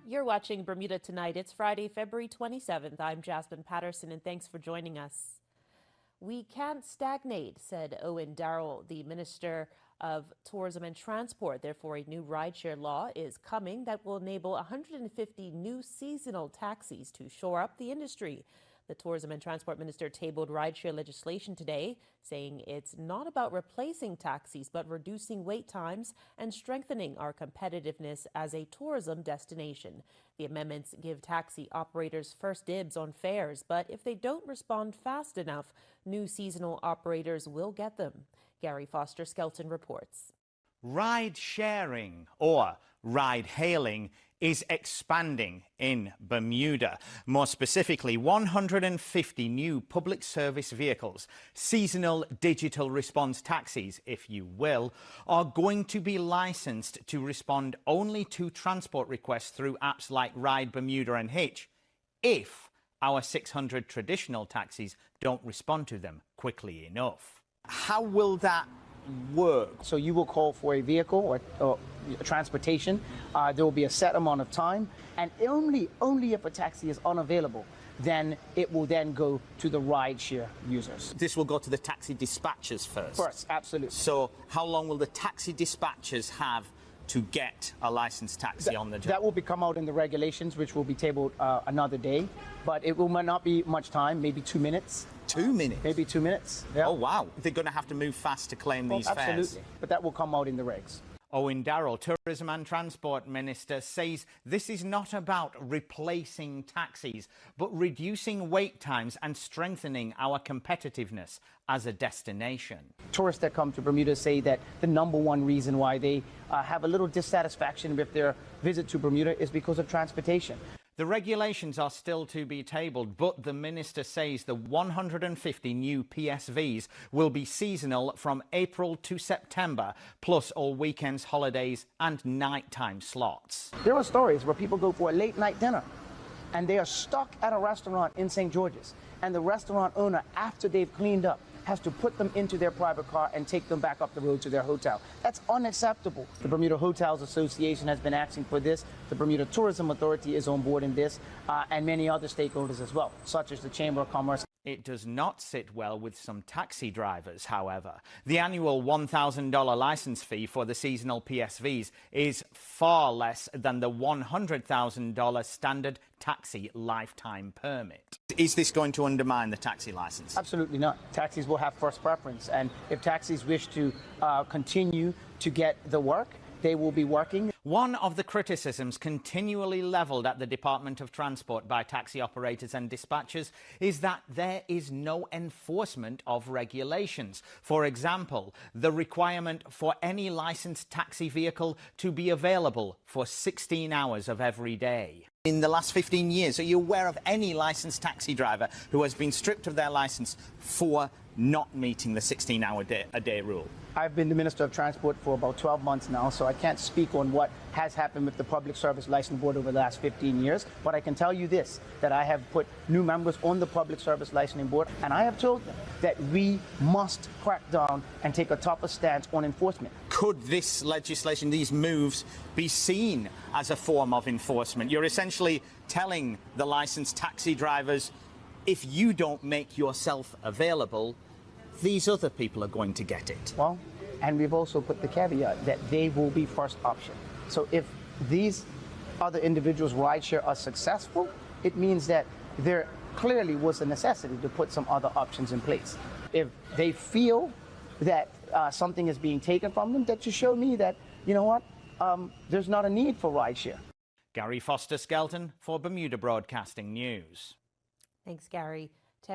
You're watching Bermuda Tonight. It's Friday, February 27th. I'm Jasmine Patterson, and thanks for joining us. We can't stagnate, said Owen Darrell, the Minister of Tourism and Transport. Therefore, a new rideshare law is coming that will enable 150 new seasonal taxis to shore up the industry. The Tourism and Transport Minister tabled rideshare legislation today, saying it's not about replacing taxis, but reducing wait times and strengthening our competitiveness as a tourism destination. The amendments give taxi operators first dibs on fares, but if they don't respond fast enough, new seasonal operators will get them. Gary FosterSkelton reports. Ride sharing, or ride hailing, is expanding in Bermuda. More specifically, 150 new public service vehicles, seasonal digital response taxis, if you will, are going to be licensed to respond only to transport requests through apps like Ride Bermuda and Hitch, if our 600 traditional taxis don't respond to them quickly enough. How will that work? So you will call for a vehicle or transportation. There will be a set amount of time, and only if a taxi is unavailable, then it will then go to the rideshare users. This will go to the taxi dispatchers first? First, absolutely. So how long will the taxi dispatchers have to get a licensed taxi on the job? That will come out in the regulations, which will be tabled another day, but it will not be much time, maybe 2 minutes. 2 minutes? Maybe 2 minutes. Yeah. Oh, wow. They're going to have to move fast to claim these fares. Absolutely. But that will come out in the regs. Owen Darrell, Tourism and Transport Minister, says this is not about replacing taxis, but reducing wait times and strengthening our competitiveness as a destination. Tourists that come to Bermuda say that the #1 reason why they have a little dissatisfaction with their visit to Bermuda is because of transportation. The regulations are still to be tabled, but the minister says the 150 new PSVs will be seasonal from April to September, plus all weekends, holidays and nighttime slots. There are stories where people go for a late night dinner and they are stuck at a restaurant in St. George's, and the restaurant owner, after they've cleaned up, has to put them into their private car and take them back up the road to their hotel. That's unacceptable. The Bermuda Hotels Association has been asking for this. The Bermuda Tourism Authority is on board in this, and many other stakeholders as well, such as the Chamber of Commerce. It does not sit well with some taxi drivers, however. The annual $1,000 license fee for the seasonal PSVs is far less than the $100,000 standard taxi lifetime permit. Is this going to undermine the taxi license? Absolutely not. Taxis will have first preference, and if taxis wish to continue to get the work, they will be working. One of the criticisms continually levelled at the Department of Transport by taxi operators and dispatchers is that there is no enforcement of regulations. For example, the requirement for any licensed taxi vehicle to be available for 16 hours of every day. In the last 15 years, are you aware of any licensed taxi driver who has been stripped of their licence for not meeting the 16-hour-a-day rule? I've been the Minister of Transport for about 12 months now, so I can't speak on what has happened with the Public Service License Board over the last 15 years. But I can tell you this, that I have put new members on the Public Service Licensing Board, and I have told them that we must crack down and take a tougher stance on enforcement. Could this legislation, these moves, be seen as a form of enforcement? You're essentially telling the licensed taxi drivers, if you don't make yourself available, these other people are going to get it. Well, and we've also put the caveat that they will be first option. So if these other individuals' rideshare are successful, it means that there clearly was a necessity to put some other options in place. If they feel that something is being taken from them, that should show me that, you know what, there's not a need for rideshare. Gary FosterSkelton for Bermuda Broadcasting News. Thanks, Gary.